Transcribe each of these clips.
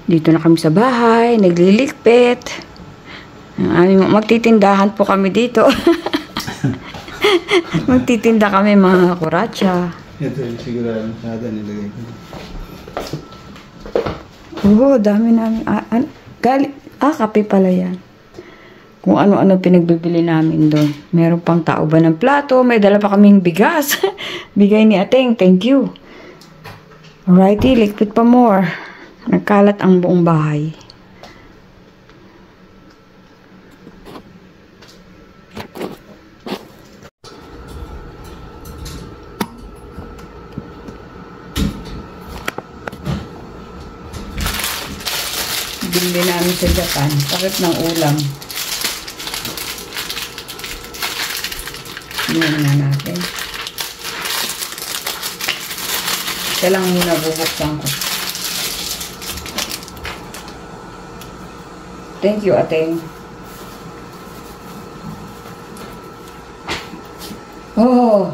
Dito na kami sa bahay, nagliligpit. Magtitindahan po kami dito. Magtitinda kami mga kuratsa. Ito yung sigurado nada nilagay ko. Oo, dami namin. Kape pala yan. Kung ano-ano pinagbibili namin doon. Meron pang tao ba ng plato? May dala pa kaming bigas. Bigay ni Ateng. Thank you. Alrighty, ligpit pa more. Nagkalat ang buong bahay. Bili namin sa Japan. Sakit ng ulam. Tingnan na natin. Ito lang muna bubuksan ko. Thank you, Ateng. Oh,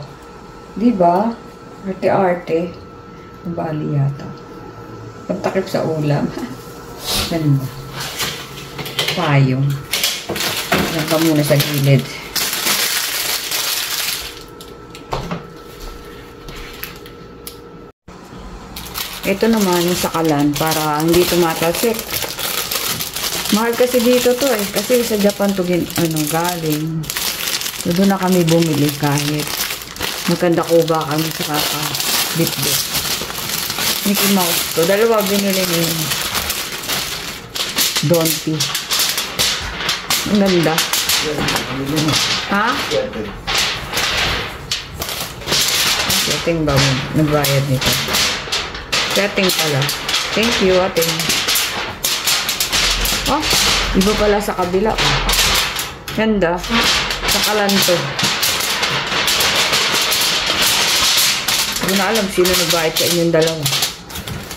diba? Arte-arte. Bali yata. Pagtakip sa ulam. Ganda. Payong. Yan ka muna sa gilid. Ito naman yung sakalan para hindi tumatalsik. Mahal kasi dito to eh. Kasi sa Japan to galing. So doon na kami bumili kahit magkanda ko ba kami sa kaka-bit-bit. Mickey Mouse to. Dalawa binili ni Donpi. Ang ganda. Ha? Setting ba mo? Nagbayad nito. Setting pala. Thank you, Ateng. Oh, iba pala sa kabila. Oh. Ganda. Sakalan to. Hindi na alam sino nagbayad sa inyong dalawa.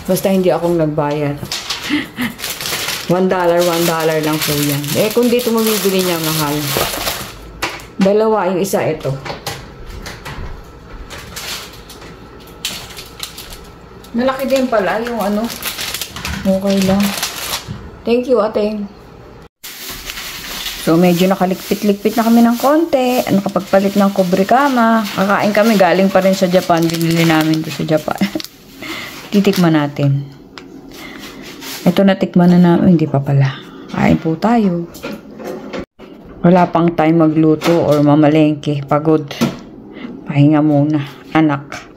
Basta hindi akong nagbayad. $1 lang po yan. Eh, kung dito mabibili niya, mahal. Dalawa, yung isa ito. Malaki din pala yung ano. Okay lang. Thank you, Ateng. So, medyo nakalikpit-likpit na kami ng konti. Nakapagpalit ng kubrikama. Kakain kami. Galing pa rin sa Japan. Binili namin ito sa Japan. Titikman natin. Ito natikman na namin. Hindi pa pala. Kain po tayo. Wala pang time magluto or mamalengke. Pagod. Pahinga muna. Anak.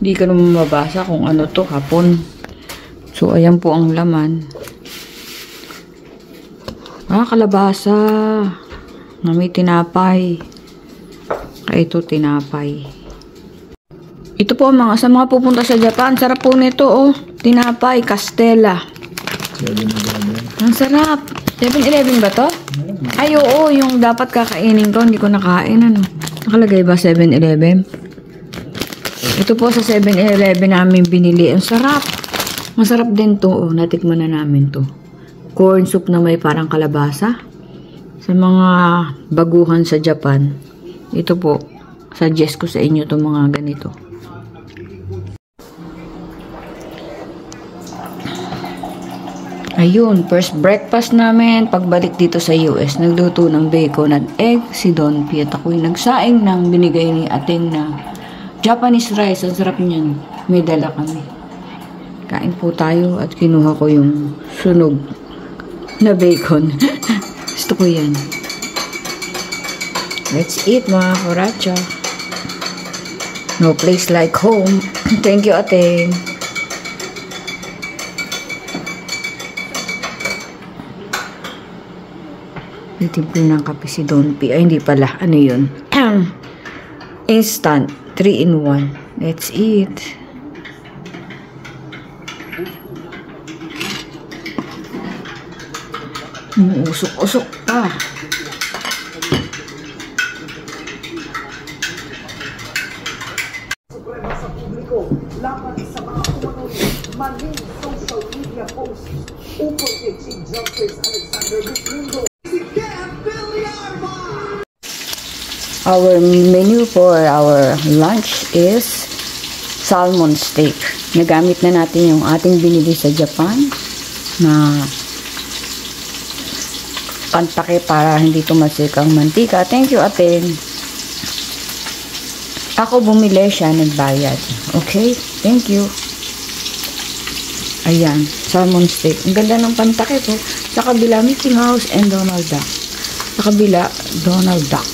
Hindi ka naman mabasa kung ano to, hapon. So, ayan po ang laman. Kalabasa. Na may tinapay. Ito, tinapay. Ito po, sa mga pupunta sa Japan. Sarap po nito, oh. Tinapay, Castella. 7-Eleven. Ang sarap. 7-Eleven ba to? Ay, oo. Yung dapat kakainin ko, hindi ko nakain, ano. Nakalagay ba 7-Eleven? Ito po sa 7-Eleven namin binili. Ang sarap. Masarap din to. Oh, natikman na namin to. Corn soup na may parang kalabasa. Sa mga baguhan sa Japan, ito po, suggest ko sa inyo itong mga ganito. Ayun, first breakfast namin. Pagbalik dito sa US, nagluto ng bacon at egg si Donpi. At ako'y nagsaing ng binigay ni Ateng na Japanese rice. Ang sarap niyan. May dala kami. Kain po tayo at kinuha ko yung sunog na bacon. Gusto ko yan. Let's eat mga kuracha. No place like home. Thank you, Ateng. Titimplo ng kape si Donpi. Ay, hindi pala. Ano yun? Instant. 3-in-1. Let's eat. Usok-usok pa. Sa publiko, laban sa mga maling social media posts ukol kay Chief Justice Alexander Bismundo. Our menu for our lunch is salmon steak. Nagamit na natin yung ating binili sa Japan. na pantake para hindi tumasik ang mantika. Thank you, Aten. Ako bumili, siya nagbayad. Okay? Thank you. Ayan, salmon steak. Ang ganda ng pantake po. Sa kabila, Mickey Mouse and Donald Duck. Sa kabila, Donald Duck.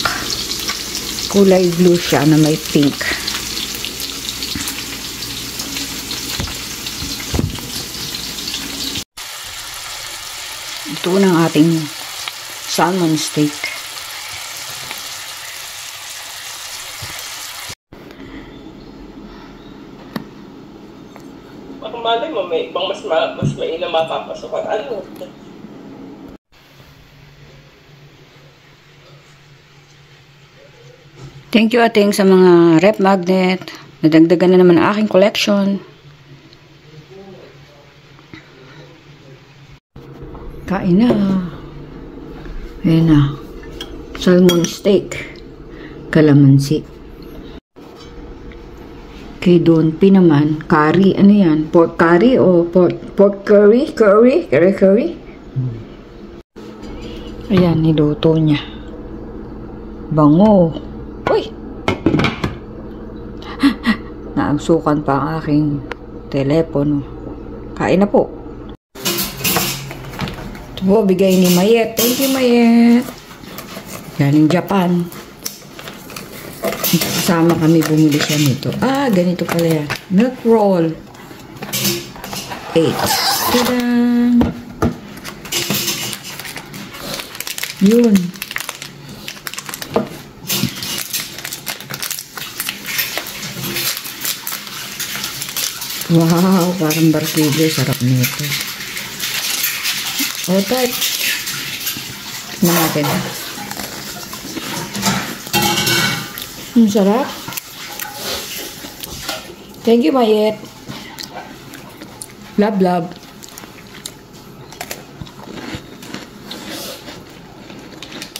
Kulay blue siya na may pink. Ito ng ating salmon steak. Baka malay mo, may ibang mas mainam mapapasukan. Ano? Thank you, Ating, sa mga rep magnet. Nadagdagan na naman ang aking collection. Kain na. Ayan na. Salmon steak. Kalamansi. Kay Don P naman, curry. Ano yan? Pork curry o pork curry? Curry? Ayan, niluto niya. Bango. Uy! Naamsukan pa ang aking telepono. Kain na po. Ito po, bigay ni Mayet. Thank you, Mayet. Galing Japan. Kasama kami bumili siya nito. Ah, ganito pala yan. Milk roll. 8. Tadaan! Yun. Wow, parang barquillo. Sarap nito. O, type. Tignan natin. Ang sarap. Thank you, Mayet. Love.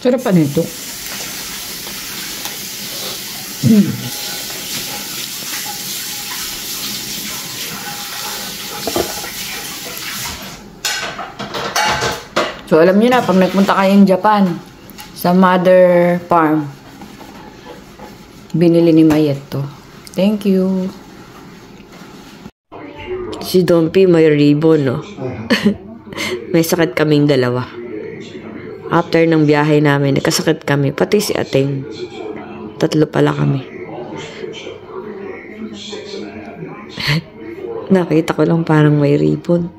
Sarap pa nito. So, alam niyo na, pag nagpunta kayong Japan, sa Mother Farm, binili ni Mayet to. Thank you. Si Dompi may ribbon, no? May sakit kaming dalawa. After ng biyahe namin, nagkasakit kami. Pati si Ating. 3 pala kami. Nakita ko lang parang may ribbon.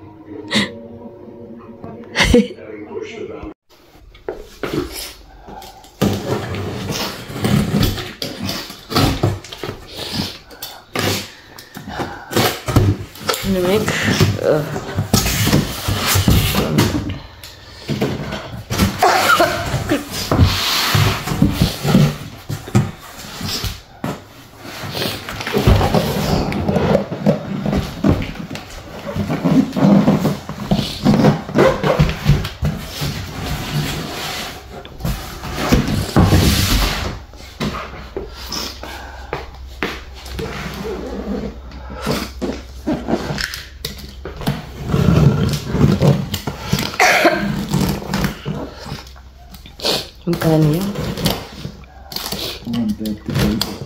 Namig. Magkano yan? 135.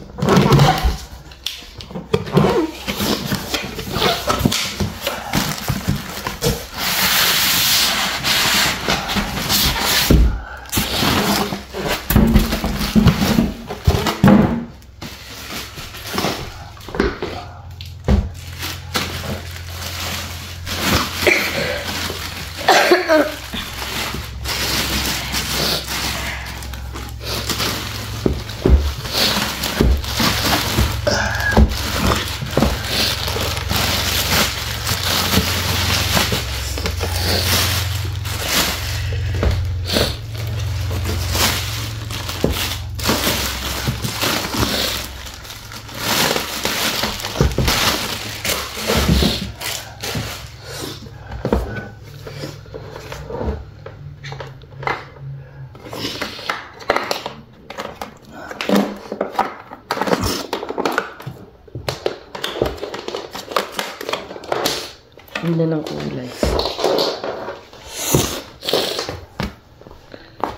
Ganda ng kulay.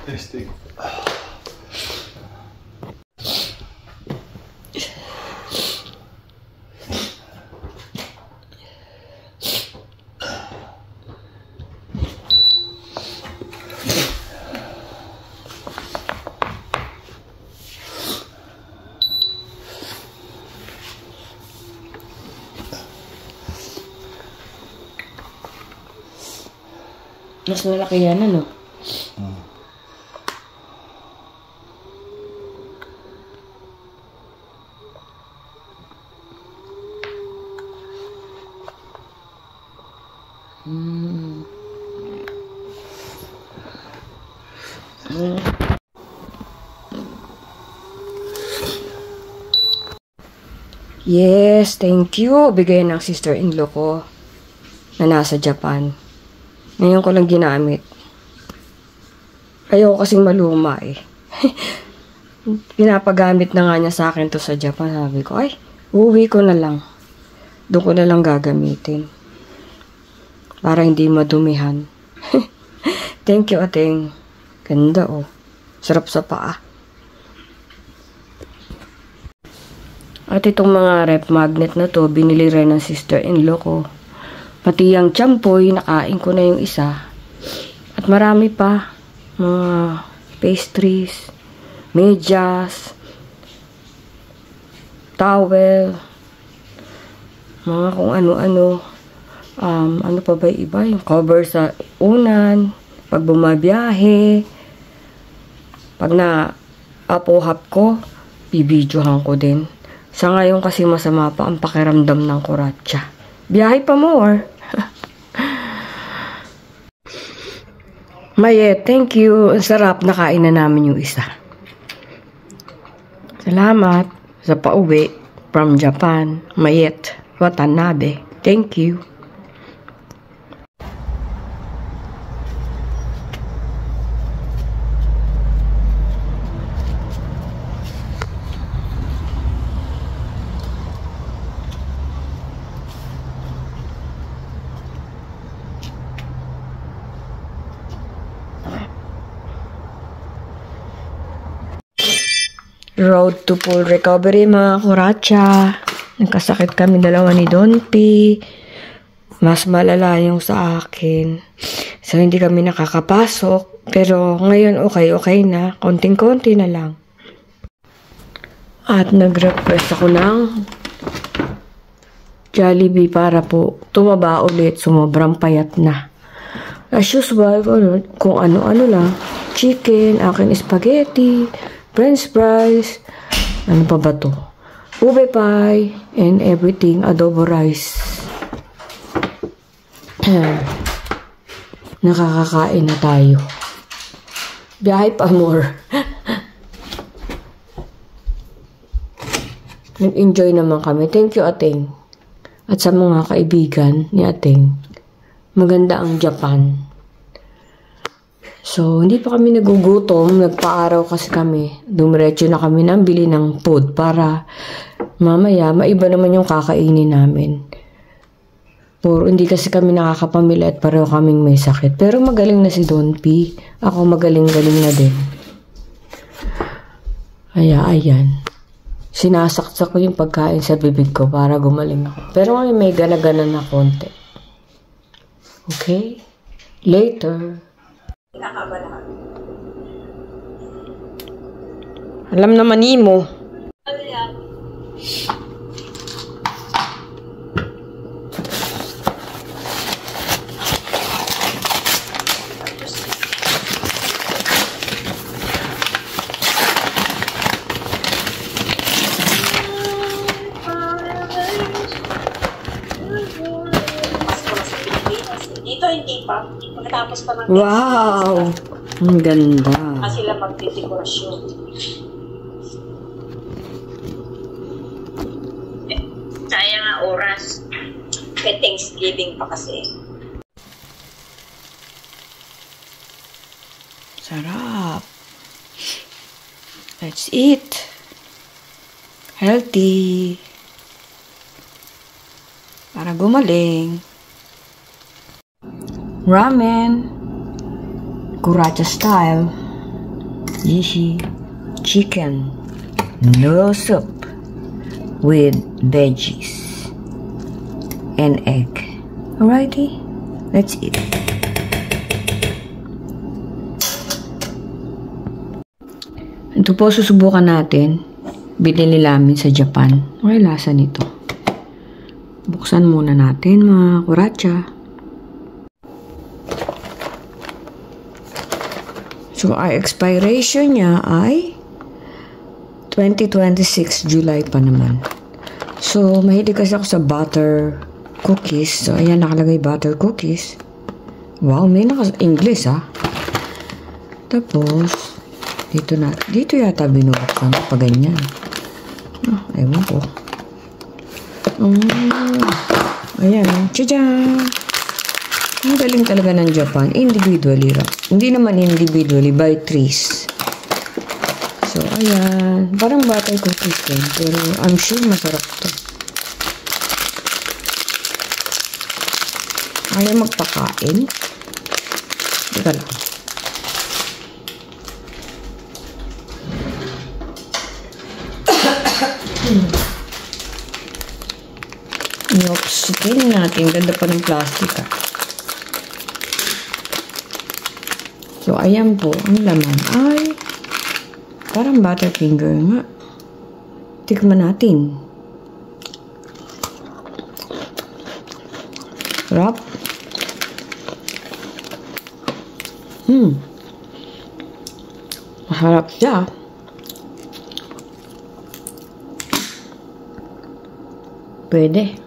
Testing. Mas malaki yan, ano? Yes, thank you. Bigay ng sister-in-law ko na nasa Japan. Ngayon ko lang ginamit. Ayoko kasing maluma eh. Pinapagamit na nga niya sa akin to sa Japan. Sabi ko, ay, uwi ko na lang. Doon ko na lang gagamitin. Para hindi madumihan. Thank you, ating. Ganda oh. Sarap sa paa. At itong mga rep magnet na to, binili rin ng sister-in-law ko. Pati yung champoy, nakain ko na yung isa. At marami pa. Mga pastries, medyas, towel, mga kung ano-ano. Ano pa ba iba? Yung cover sa unan, pag bumabiyahe, pag na-apohap ko, bibidyohan ko din. Sa ngayon kasi masama pa ang pakiramdam ng kuratsa. Biyahe pa more. Mayet, thank you. Ang sarap, nakain na namin yung isa. Salamat sa pauwi from Japan. Mayet, Watanabe. Thank you. Road to full recovery mga kuratsa. Nagkasakit kami dalawa ni Don P. Mas malala yung sa akin. So hindi kami nakakapasok. Pero ngayon okay na. Konting-konti na lang. At nag-request ako ng Jollibee para po tumaba ulit. Sumobrang payat na. As usual, kung ano-ano lang. Chicken, akin spaghetti, French fries, ano pa ba to? Ube pie, and everything, adobo rice. Nakakakain na tayo. Biyahe pa more. Nag-enjoy naman kami. Thank you, Ating. At sa mga kaibigan ni Ating, maganda ang Japan. So, hindi pa kami nagugutom. Nagpa-araw kasi kami. Dumiretso na kami nang bili ng food para mamaya, maiba naman yung kakainin namin. Puro, hindi kasi kami nakakapamili at pareho kaming may sakit. Pero magaling na si Don P. Ako magaling-galing na din. Ayan. Sinasaksak ko yung pagkain sa bibig ko para gumaling ako. Pero ngayon may gana-gana na konti. Okay? Later. Alam naman ni mo. Dito hindi pa. Pagkatapos pa ng Wow! Ang ganda. kasi sila magtidekorasyon. Sayang nga oras. May Thanksgiving pa kasi. Sarap. Let's eat. Healthy. Para gumaling. Ramen. Kuratsa style. Yishi chicken noodle soup with veggies and egg. Alrighty, let's eat. Ito po susubukan natin. Binili namin sa Japan. Okay, lasa nito. Buksan muna natin mga kuratsa. So, ang expiration niya ay 2026 July pa naman. So, mahilig kasi ako sa butter cookies. So, ayan, nakalagay butter cookies. Wow, may naka-English Tapos, dito yata binubuksan pa ganyan. Ewan ko. Ayan. Tchajan! Ang galing talaga ng Japan. Individually. Hindi naman individually, by trees. So, ayan. Parang butter cookies din. Pero, I'm sure masarap to. Ayaw magpakain. Teka lang. Tingnan natin. Ganda pa ng plastic So, ayan po. Ang laman ay parang butterfinger nga. Tikman natin. Sarap. Masarap siya. Pwede.